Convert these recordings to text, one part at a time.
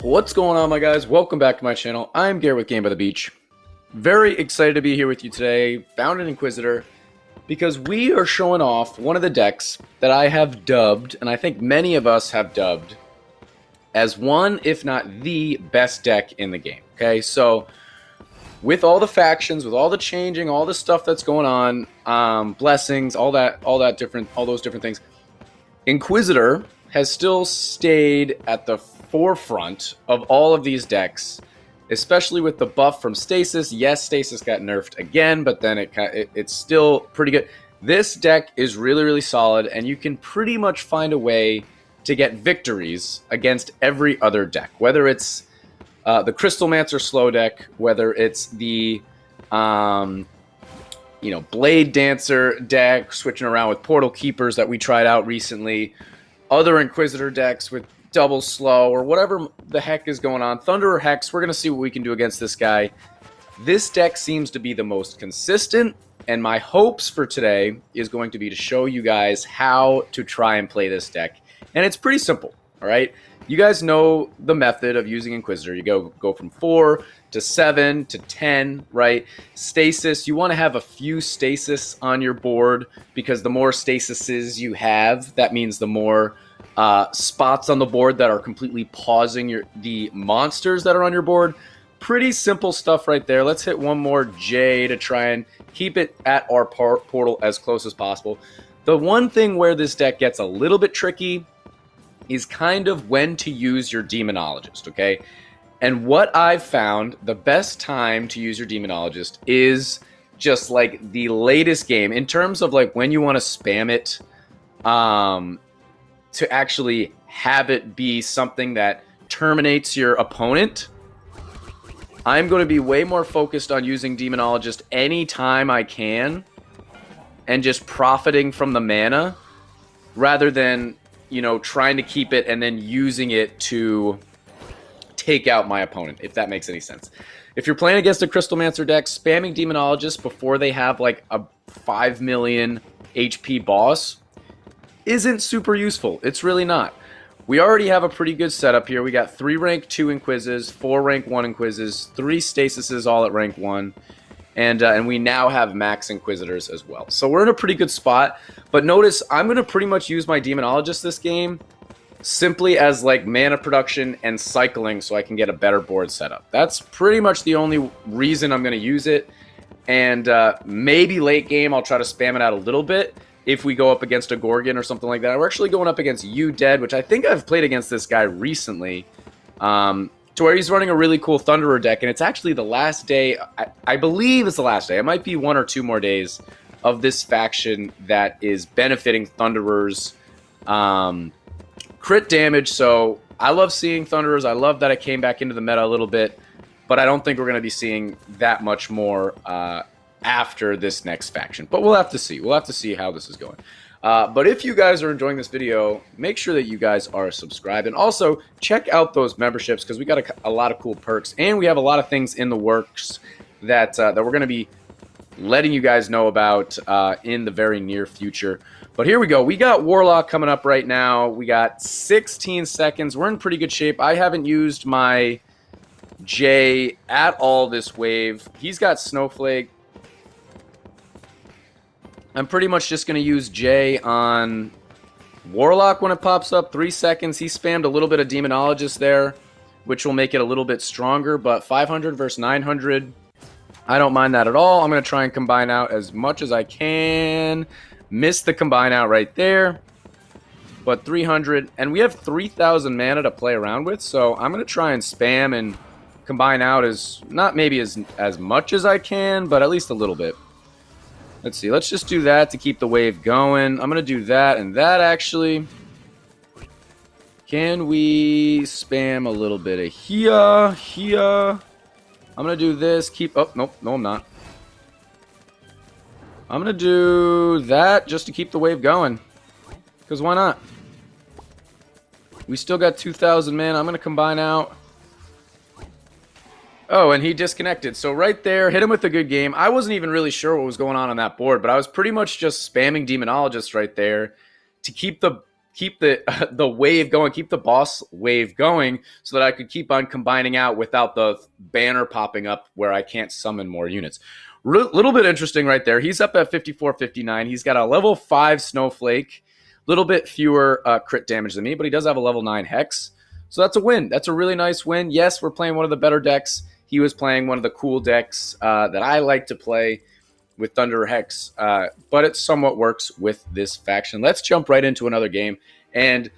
What's going on, my guys? Welcome back to my channel. I'm Garrett with Game by the Beach. Very excited to be here with you today, Found an Inquisitor, because we are showing off one of the decks that I have dubbed, and I think many of us have dubbed, as one, if not the best deck in the game. Okay, so with all the factions, with all the changing, all the stuff that's going on, blessings, all those different things, Inquisitor has still stayed at the forefront of all of these decks, especially with the buff from Stasis. Yes, Stasis got nerfed again, but then it's still pretty good. This deck is really, really solid, and you can pretty much find a way to get victories against every other deck, whether it's the Crystalmancer slow deck, whether it's the Blade Dancer deck, switching around with Portal Keepers that we tried out recently, other Inquisitor decks with double slow, or whatever the heck is going on. Thunder or Hex, we're going to see what we can do against this guy. This deck seems to be the most consistent, and my hopes for today is going to be to show you guys how to try and play this deck. And it's pretty simple, all right? You guys know the method of using Inquisitor. You go from 4 to 7 to 10, right? Stasis, you want to have a few stasis on your board, because the more stasises you have, that means the more spots on the board that are completely pausing the monsters that are on your board. Pretty simple stuff right there. Let's hit one more J to try and keep it at our portal as close as possible. The one thing where this deck gets a little bit tricky is kind of when to use your Demonologist, okay? And what I've found, the best time to use your Demonologist is just like the latest game, in terms of like when you want to spam it, to actually have it be something that terminates your opponent. I'm going to be way more focused on using Demonologist anytime I can and just profiting from the mana, rather than, trying to keep it and then using it to take out my opponent, if that makes any sense. If you're playing against a Crystalmancer deck, spamming Demonologist before they have like a 5 million HP boss isn't super useful. It's really not. We already have a pretty good setup here. We got 3 rank 2 Inquises, 4 rank 1 Inquises, 3 Stasises all at rank 1, and we now have max Inquisitors as well. So we're in a pretty good spot, but notice I'm going to pretty much use my Demonologist this game simply as like mana production and cycling, so I can get a better board setup. That's pretty much the only reason I'm going to use it, and maybe late game I'll try to spam it out a little bit if we go up against a Gorgon or something like that. We're actually going up against You Dead, which I think I've played against this guy recently, to where he's running a really cool Thunderer deck, and it's actually the last day, I believe it's the last day, it might be 1 or 2 more days of this faction that is benefiting Thunderers crit damage. So I love seeing Thunderers. I love that it came back into the meta a little bit, but I don't think we're going to be seeing that much more after this next faction, but we'll have to see. We'll have to see how this is going. But if you guys are enjoying this video, make sure that you guys are subscribed, and also check out those memberships, because we got a lot of cool perks, and we have a lot of things in the works that that we're going to be letting you guys know about in the very near future. But here we go. We got Warlock coming up right now. We got 16 seconds. We're in pretty good shape. I haven't used my J at all this wave. He's got Snowflake. I'm pretty much just going to use J on Warlock when it pops up. 3 seconds. He spammed a little bit of Demonologist there, which will make it a little bit stronger. But 500 versus 900, I don't mind that at all. I'm going to try and combine out as much as I can. Missed the combine out right there. But 300. And we have 3,000 mana to play around with. So I'm going to try and spam and combine out as, not maybe as much as I can, but at least a little bit. Let's see. Let's just do that to keep the wave going. I'm going to do that and that, actually. Can we spam a little bit of here? I'm going to do this. Oh, nope. No, I'm not. I'm going to do that just to keep the wave going. Because why not? We still got 2,000 mana. I'm going to combine out. Oh, and he disconnected. So right there, hit him with a good game. I wasn't even really sure what was going on that board, but I was pretty much just spamming Demonologist right there to keep the keep the the wave going, keep the boss wave going, so that I could keep on combining out without the banner popping up where I can't summon more units. Little bit interesting right there. He's up at 54-59. He's got a level 5 Snowflake, little bit fewer crit damage than me, but he does have a level 9 Hex. So that's a win. That's a really nice win. Yes, we're playing one of the better decks. He was playing one of the cool decks that I like to play with Thunder Hex, but it somewhat works with this faction. Let's jump right into another game. And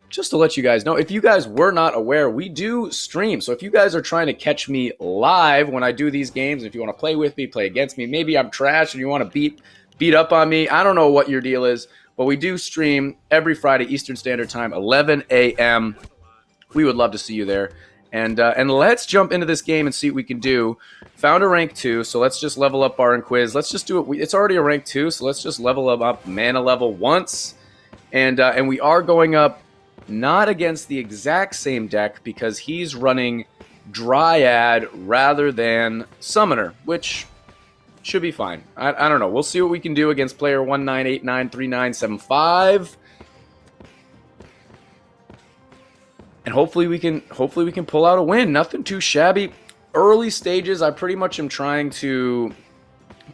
just to let you guys know, if you guys were not aware, we do stream. So if you guys are trying to catch me live when I do these games, if you want to play with me, play against me, maybe I'm trash and you want to beat up on me, I don't know what your deal is, but we do stream every Friday Eastern Standard Time, 11 a.m. We would love to see you there. And let's jump into this game and see what we can do. Found a rank 2, so let's just level up our Inquiz. Let's just do it. It's already a rank 2, so let's just level up mana level once. And we are going up not against the exact same deck because he's running Dryad rather than Summoner, which should be fine. I don't know. We'll see what we can do against player 19893975. And hopefully we can pull out a win. Nothing too shabby. Early stages, I pretty much am trying to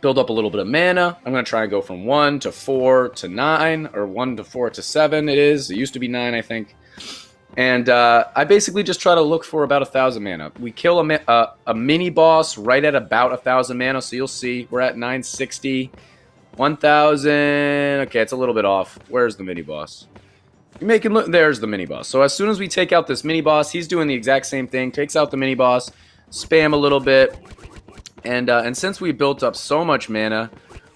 build up a little bit of mana. I'm going to try and go from 1 to 4 to 9, or 1 to 4 to 7 it is. It used to be 9, I think. And I basically just try to look for about 1,000 mana. We kill a mini boss right at about 1,000 mana, so you'll see we're at 960. 1,000. Okay, it's a little bit off. Where's the mini boss? You're making look. There's the mini boss. So as soon as we take out this mini boss, he's doing the exact same thing. Takes out the mini boss, spam a little bit, and since we built up so much mana,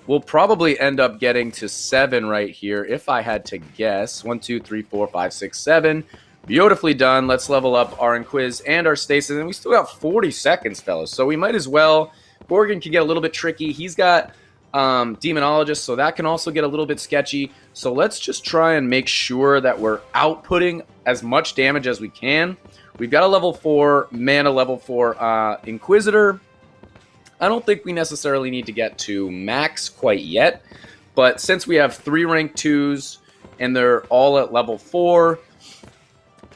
we'll probably end up getting to 7 right here if I had to guess. 1, 2, 3, 4, 5, 6, 7. Beautifully done. Let's level up our Inquiz and our Stasis, and we still got 40 seconds, fellas. So we might as well. Gorgon can get a little bit tricky. He's got Demonologist, so that can also get a little bit sketchy. So let's just try and make sure that we're outputting as much damage as we can. We've got a level 4 mana, level 4 Inquisitor. I don't think we necessarily need to get to max quite yet, but since we have 3 rank 2s and they're all at level 4,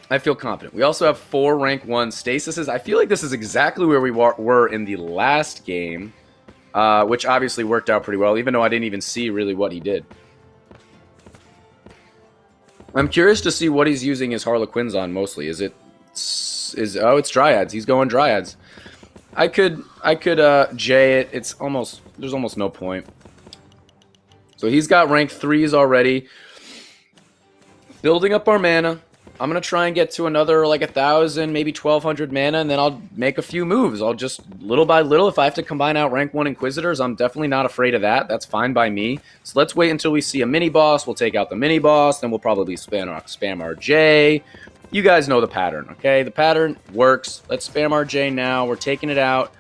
I feel confident. We also have 4 rank 1 Stasises. I feel like this is exactly where we were in the last game. Which obviously worked out pretty well, even though I didn't even see really what he did. I'm curious to see what he's using his Harlequins on mostly. Oh, it's Dryads. He's going Dryads. I could J it. There's almost no point. So he's got rank 3s already. Building up our mana. I'm going to try and get to another like 1,000, maybe 1,200 mana, and then I'll make a few moves. I'll just, little by little, if I have to combine out rank 1 Inquisitors, I'm definitely not afraid of that. That's fine by me. So let's wait until we see a mini-boss. We'll take out the mini-boss, then we'll probably spam our J. You guys know the pattern, okay? The pattern works. Let's spam our J now. We're taking it out,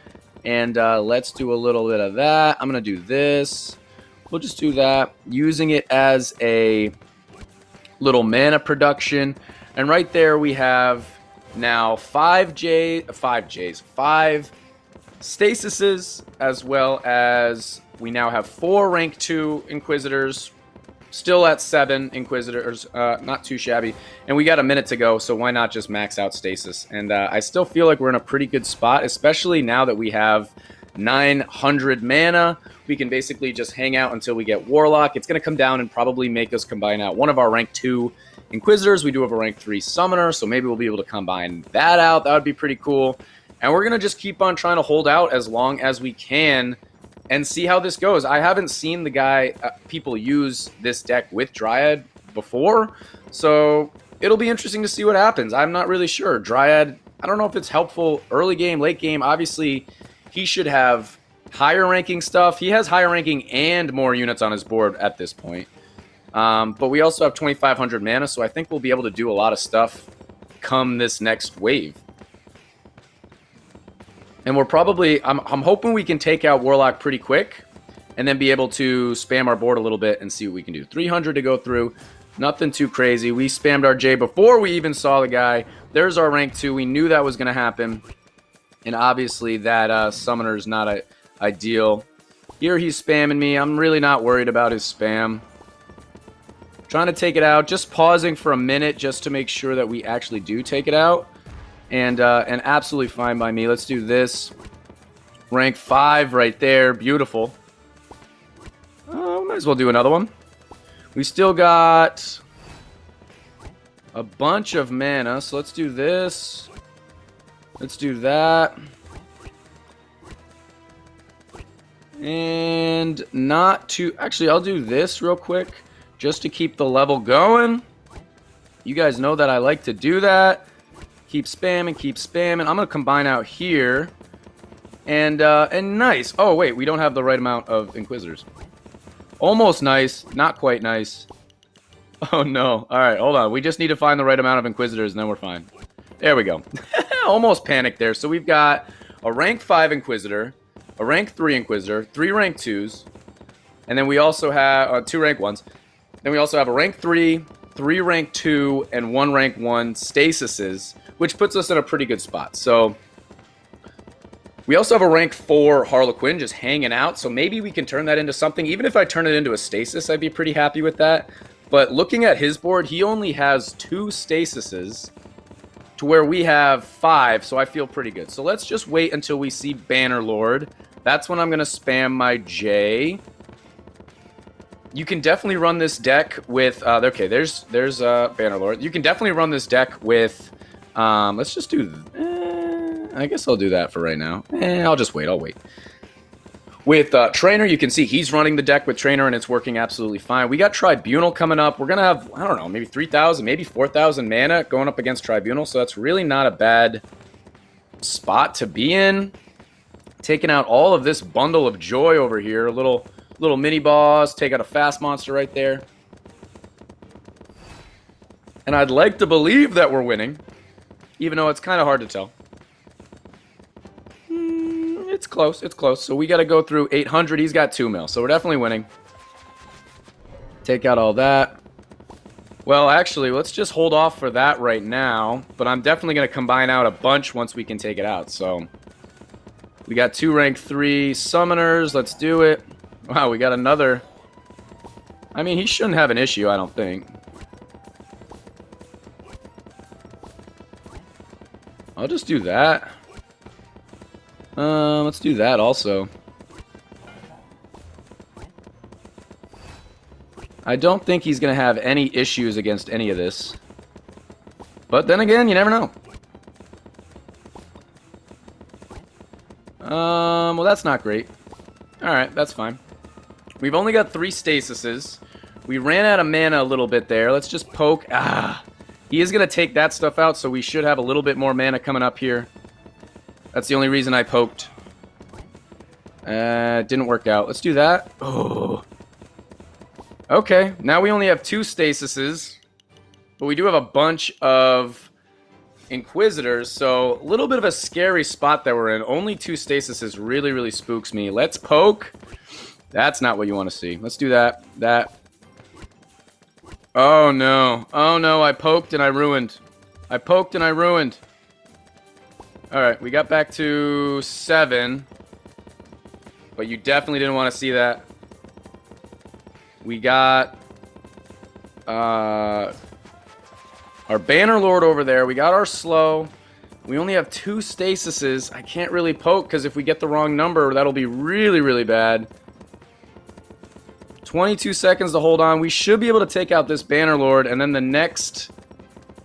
and let's do a little bit of that. I'm going to do this. We'll just do that, using it as a little mana production. And right there we have now 5 Stasises, as well as we now have 4 rank 2 Inquisitors, still at 7 Inquisitors, not too shabby. And we got a minute to go, so why not just max out Stasis? And I still feel like we're in a pretty good spot, especially now that we have 900 mana. We can basically just hang out until we get Warlock. It's going to come down and probably make us combine out one of our rank 2 Inquisitors. We do have a rank 3 Summoner, so maybe we'll be able to combine that out. That would be pretty cool. And we're going to just keep on trying to hold out as long as we can and see how this goes. I haven't seen people use this deck with Dryad before, so it'll be interesting to see what happens. I'm not really sure. Dryad, I don't know if it's helpful early game, late game. Obviously, he should have higher ranking stuff. He has higher ranking and more units on his board at this point. But we also have 2,500 mana, so I think we'll be able to do a lot of stuff come this next wave. And we're probably, I'm hoping we can take out Warlock pretty quick and then be able to spam our board a little bit and see what we can do. 300 to go through, nothing too crazy. We spammed our J before we even saw the guy. There's our rank 2. We knew that was going to happen. And obviously that Summoner is not ideal. Here he's spamming me. I'm really not worried about his spam. Trying to take it out. Just pausing for a minute just to make sure that we actually do take it out. And absolutely fine by me. Let's do this. Rank 5 right there. Beautiful. Might as well do another one. We still got a bunch of mana, so let's do this. Let's do that. And not to... Actually, I'll do this real quick just to keep the level going. You guys know that I like to do that. Keep spamming, keep spamming. I'm going to combine out here. And nice. Oh, wait, we don't have the right amount of Inquisitors. Almost nice. Not quite nice. Oh, no. All right, hold on. We just need to find the right amount of Inquisitors, and then we're fine. There we go. Almost panicked there. So we've got a rank 5 Inquisitor, a rank 3 Inquisitor, 3 rank 2s, and then we also have 2 rank 1s. Then we also have a rank 3, 3 rank 2, and 1 rank 1 Stasises, which puts us in a pretty good spot. So we also have a rank 4 Harlequin just hanging out, so maybe we can turn that into something. Even if I turn it into a Stasis, I'd be pretty happy with that. But looking at his board, he only has 2 Stasises to where we have 5, so I feel pretty good. So let's just wait until we see Bannerlord. That's when I'm going to spam my J. You can definitely run this deck with... okay, there's Bannerlord. You can definitely run this deck with... let's just do... I guess I'll do that for right now. I'll just wait. I'll wait. With Trainer, you can see he's running the deck with Trainer, and it's working absolutely fine. We got Tribunal coming up. We're going to have, I don't know, maybe 3,000, maybe 4,000 mana going up against Tribunal, so that's really not a bad spot to be in. Taking out all of this bundle of joy over here. A little mini-boss. Take out a fast monster right there. And I'd like to believe that we're winning, even though it's kind of hard to tell. It's close. It's close. So we got to go through 800. He's got 2 mil. So we're definitely winning. Take out all that. Well, actually, let's just hold off for that right now. But I'm definitely going to combine out a bunch once we can take it out. So we got 2 rank 3 summoners. Let's do it. Wow, we got another. I mean, he shouldn't have an issue, I don't think. I'll just do that. Let's do that also. I don't think he's going to have any issues against any of this. But then again, you never know. Well, that's not great. Alright, that's fine. We've only got 3 Stasises. We ran out of mana a little bit there. Let's just poke. He is going to take that stuff out, so we should have a little bit more mana coming up here. That's the only reason I poked. Didn't work out. Let's do that. Oh. Okay, now we only have 2 Stasises. But we do have a bunch of Inquisitors, so a little bit of a scary spot that we're in. Only 2 Stasises really, really spooks me. Let's poke. That's not what you want to see. Let's do that. That. Oh, no. Oh, no, I poked and I ruined. I poked and I ruined. Alright, we got back to 7. But you definitely didn't want to see that. We got our Bannerlord over there. We got our slow. We only have 2 Stasises. I can't really poke because if we get the wrong number, that'll be really, really bad. 22 seconds to hold on. We should be able to take out this Bannerlord, and then the next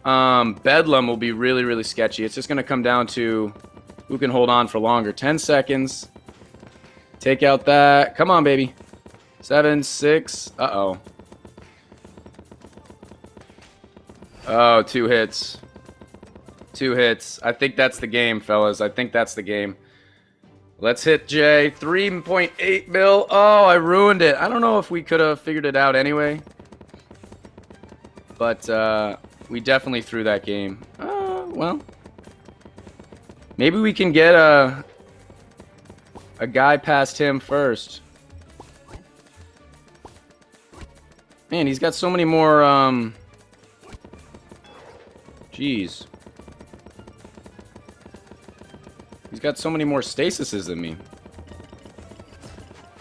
Bedlam will be really, really sketchy. It's just going to come down to who can hold on for longer. 10 seconds. Take out that. Come on, baby. 7, 6. Uh-oh. Oh, 2 hits. 2 hits. I think that's the game, fellas. I think that's the game. Let's hit J. 3.8 mil. Oh, I ruined it. I don't know if we could have figured it out anyway. But, we definitely threw that game. Well. Maybe we can get a guy past him first. Man, he's got so many more, Jeez. He's got so many more Stasises than me.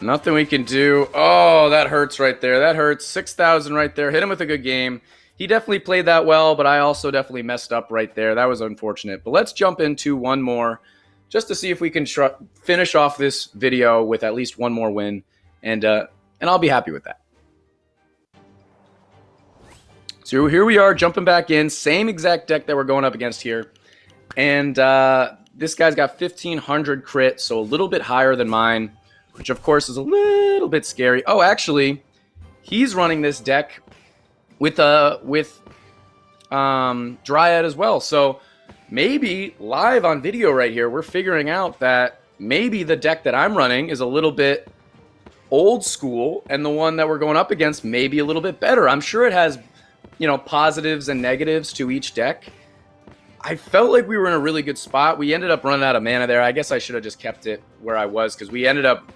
Nothing we can do. Oh, that hurts right there. That hurts. 6,000 right there. Hit him with a good game. He definitely played that well, but I also definitely messed up right there. That was unfortunate. But let's jump into one more just to see if we can finish off this video with at least one more win. And I'll be happy with that. So here we are jumping back in. Same exact deck that we're going up against here. And this guy's got 1,500 crit, so a little bit higher than mine, which of course is a little bit scary. Oh, actually, he's running this deck with Dryad as well. So maybe live on video right here, we're figuring out that maybe the deck that I'm running is a little bit old school, and the one that we're going up against may be a little bit better. I'm sure it has, you know, positives and negatives to each deck. I felt like we were in a really good spot. We ended up running out of mana there. I guess I should have just kept it where I was, because we ended up...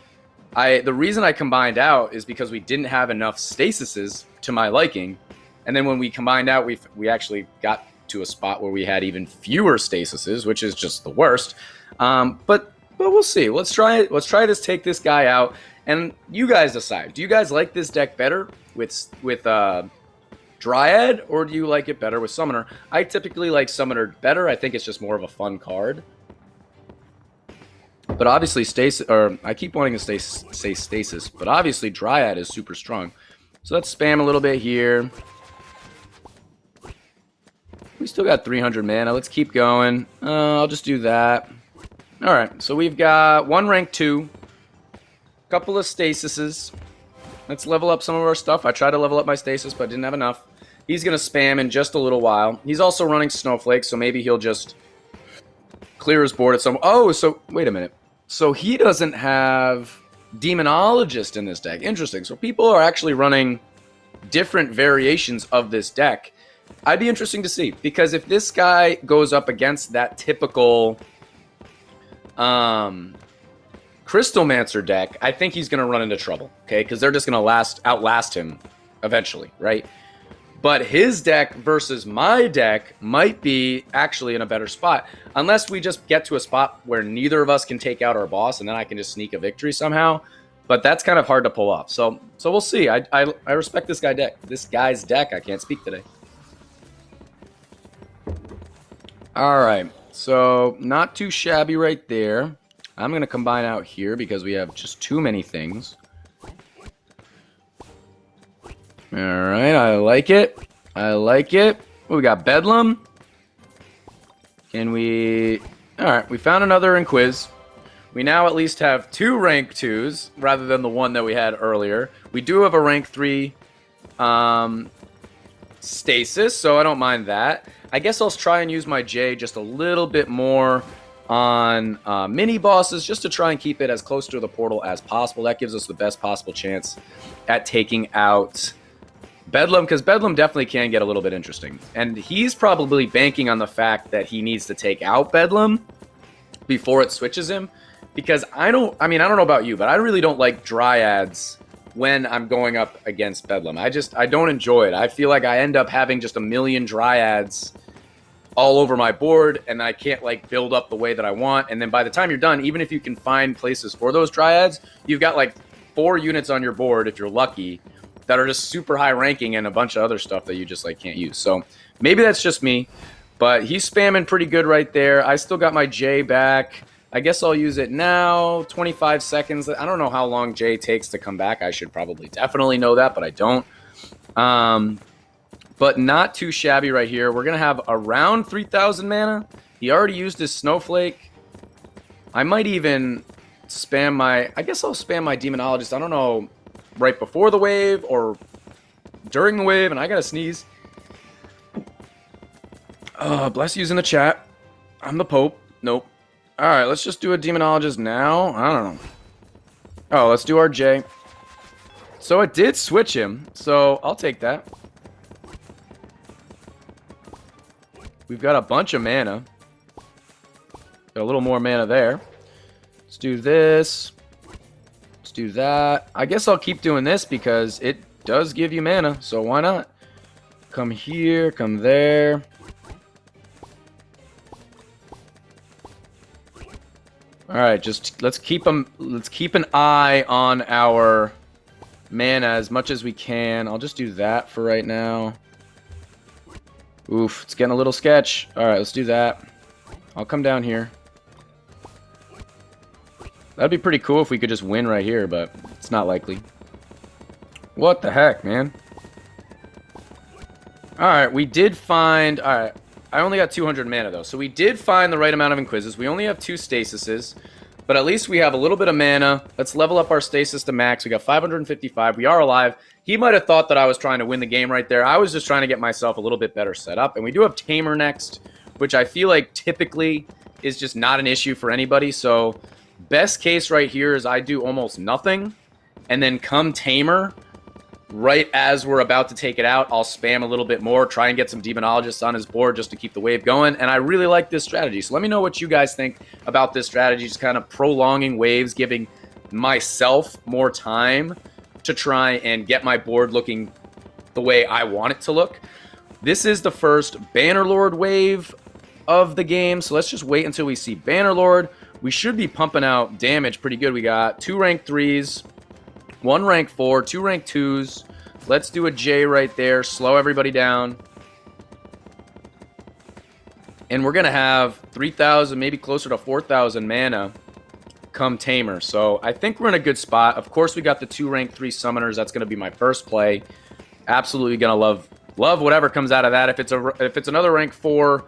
the reason I combined out is because we didn't have enough stasises to my liking. And then when we combined out, we actually got to a spot where we had even fewer stasises, which is just the worst. But we'll see. Let's try it. Let's try this. Take this guy out, and you guys decide. Do you guys like this deck better with Dryad, or do you like it better with Summoner? I typically like Summoner better. I think it's just more of a fun card. But obviously, I keep wanting to say Stasis, but obviously Dryad is super strong. So let's spam a little bit here. We still got 300 mana. Let's keep going. I'll just do that. All right, so we've got one rank 2, a couple of Stasises. Let's level up some of our stuff. I tried to level up my Stasis, but didn't have enough. He's going to spam in just a little while. He's also running Snowflake, so maybe he'll just clear his board at some... Oh, so wait a minute. So he doesn't have Demonologist in this deck. Interesting. So people are actually running different variations of this deck. I'd be interesting to see, because if this guy goes up against that typical Crystalmancer deck, I think he's going to run into trouble, okay? Because they're just going to outlast him eventually, right? But his deck versus my deck might be actually in a better spot. Unless we just get to a spot where neither of us can take out our boss, and then I can just sneak a victory somehow. But that's kind of hard to pull off. So we'll see. I respect this guy's deck. I can't speak today. All right. So not too shabby right there. I'm going to combine out here because we have just too many things. All right, I like it. I like it. Oh, we got Bedlam. Can we... All right, we found another Inquiz. We now at least have 2 rank 2s rather than the one that we had earlier. We do have a rank 3 Stasis, so I don't mind that. I guess I'll try and use my J just a little bit more on mini bosses, just to try and keep it as close to the portal as possible. That gives us the best possible chance at taking out Bedlam, because Bedlam definitely can get a little bit interesting. And he's probably banking on the fact that he needs to take out Bedlam before it switches him. Because I don't know about you, but I really don't like Dryads when I'm going up against Bedlam. I don't enjoy it. I feel like I end up having just a million Dryads all over my board, and I can't like build up the way that I want. And then by the time you're done, even if you can find places for those Dryads, you've got like 4 units on your board, if you're lucky, that are just super high ranking, and a bunch of other stuff that you just like can't use. So maybe that's just me, but he's spamming pretty good right there. I still got my J back. I guess I'll use it now. 25 seconds. I don't know how long J takes to come back. I should probably definitely know that, but I don't. But not too shabby right here. We're going to have around 3,000 mana. He already used his Snowflake. I might even spam my... I guess I'll spam my Demonologist. I don't know, right before the wave or during the wave, and I gotta sneeze. Bless yous in the chat. I'm the Pope. Nope. Alright, let's just do a Demonologist now. I don't know. Oh, let's do our J. So it did switch him, so I'll take that. We've got a bunch of mana. Got a little more mana there. Let's do this. Let's do that. I guess I'll keep doing this because it does give you mana, so why not? Come here, come there. All right, just let's keep an eye on our mana as much as we can. I'll just do that for right now. Oof, it's getting a little sketch. All right, let's do that. I'll come down here. That'd be pretty cool if we could just win right here, but it's not likely. What the heck, man? Alright, we did find... Alright, I only got 200 mana, though. So we did find the right amount of Inquises. We only have 2 Stasises, but at least we have a little bit of mana. Let's level up our Stasis to max. We got 555. We are alive. He might have thought that I was trying to win the game right there. I was just trying to get myself a little bit better set up. And we do have Tamer next, which I feel like typically is just not an issue for anybody. So best case right here is I do almost nothing, and then come Tamer, right as we're about to take it out, I'll spam a little bit more, try and get some Demonologists on his board just to keep the wave going, and I really like this strategy. So let me know what you guys think about this strategy, just kind of prolonging waves, giving myself more time to try and get my board looking the way I want it to look. This is the first Bannerlord wave of the game, so let's just wait until we see Bannerlord. We should be pumping out damage pretty good. We got 2 rank 3s, 1 rank 4, 2 rank 2s. Let's do a J right there. Slow everybody down. And we're going to have 3,000, maybe closer to 4,000 mana come Tamer. So I think we're in a good spot. Of course, we got the 2 rank 3 summoners. That's going to be my first play. Absolutely going to love whatever comes out of that. If it's another rank 4...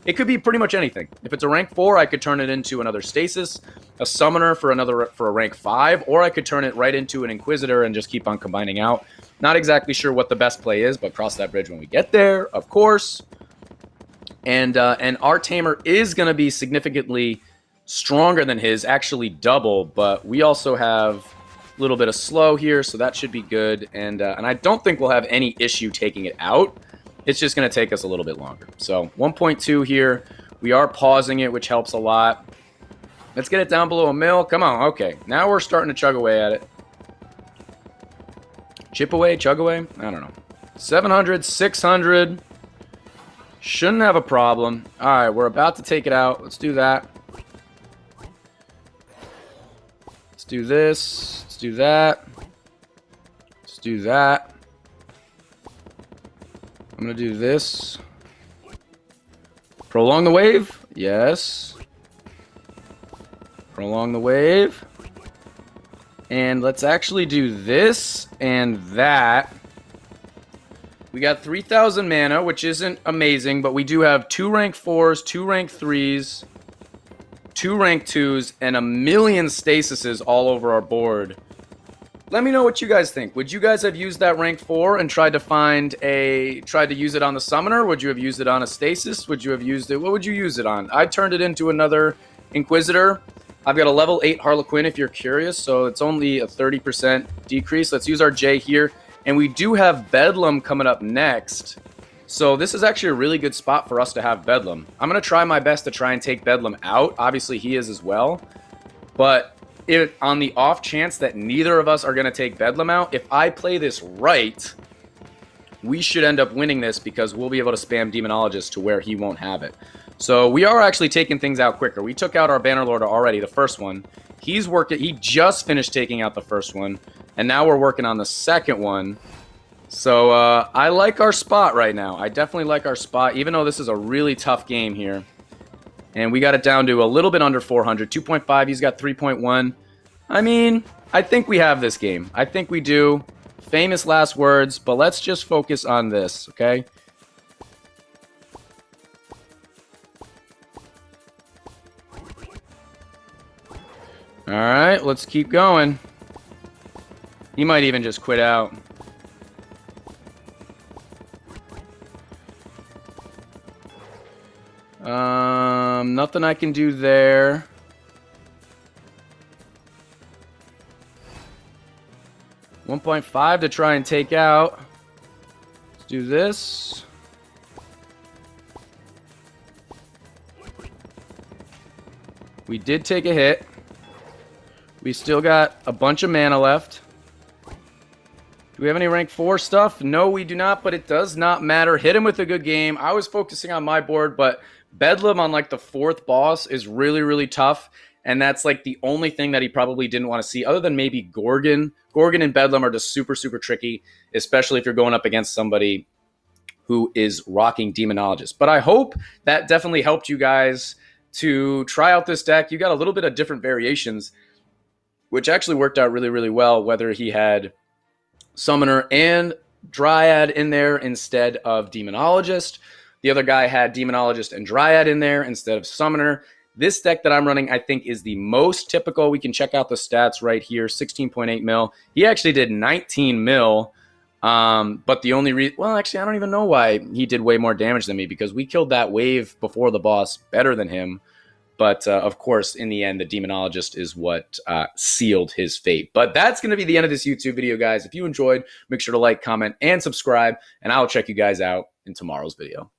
it could be pretty much anything. If it's a rank 4, I could turn it into another Stasis, a Summoner for a rank 5, or I could turn it right into an Inquisitor and just keep on combining out. Not exactly sure what the best play is, but cross that bridge when we get there, of course. And our Tamer is going to be significantly stronger than his, actually double, but we also have a little bit of slow here, so that should be good. And I don't think we'll have any issue taking it out. It's just going to take us a little bit longer. So 1.2 here. We are pausing it, which helps a lot. Let's get it down below a mil. Come on. Okay. Now we're starting to chug away at it. Chip away, chug away. I don't know. 700, 600. Shouldn't have a problem. All right. We're about to take it out. Let's do that. Let's do this. Let's do that. Let's do that. I'm going to do this. Prolong the wave. Yes. Prolong the wave. And let's actually do this and that. We got 3,000 mana, which isn't amazing, but we do have 2 rank 4s, 2 rank 3s, 2 rank 2s, and a million stasises all over our board. Let me know what you guys think. Would you guys have used that rank 4 and tried to use it on the summoner? Would you have used it on a stasis? Would you have used it? What would you use it on? I turned it into another Inquisitor. I've got a level 8 Harlequin if you're curious, so it's only a 30% decrease. Let's use our J here. And we do have Bedlam coming up next. So this is actually a really good spot for us to have Bedlam. I'm going to try my best to try and take Bedlam out. Obviously, he is as well. But on the off chance that neither of us are going to take Bedlam out, if I play this right, we should end up winning this because we'll be able to spam Demonologist to where he won't have it. So we are actually taking things out quicker. We took out our Bannerlord already, the first one. He just finished taking out the first one, and now we're working on the second one. So I like our spot right now. I definitely like our spot, even though this is a really tough game here. And we got it down to a little bit under 400. 2.5, he's got 3.1. I mean, I think we have this game. I think we do. Famous last words, but let's just focus on this, okay? Alright, let's keep going. He might even just quit out. Nothing I can do there. $1.5 to try and take out. Let's do this. We did take a hit. We still got a bunch of mana left. Do we have any rank 4 stuff? No, we do not, but it does not matter. Hit him with a good game. I was focusing on my board, but Bedlam on like the 4th boss is really, really tough. And that's like the only thing that he probably didn't want to see, other than maybe Gorgon. Gorgon and Bedlam are just super, super tricky, especially if you're going up against somebody who is rocking Demonologist. But I hope that definitely helped you guys to try out this deck. You got a little bit of different variations, which actually worked out really, really well, whether he had Summoner and Dryad in there instead of Demonologist. The other guy had Demonologist and Dryad in there instead of Summoner. This deck that I'm running, I think, is the most typical. We can check out the stats right here, 16.8 mil. He actually did 19 mil. But the only reason, well, actually, I don't even know why he did way more damage than me, because we killed that wave before the boss better than him. But of course, in the end, the Demonologist is what sealed his fate. But that's going to be the end of this YouTube video, guys. If you enjoyed, make sure to like, comment, and subscribe. And I'll check you guys out in tomorrow's video.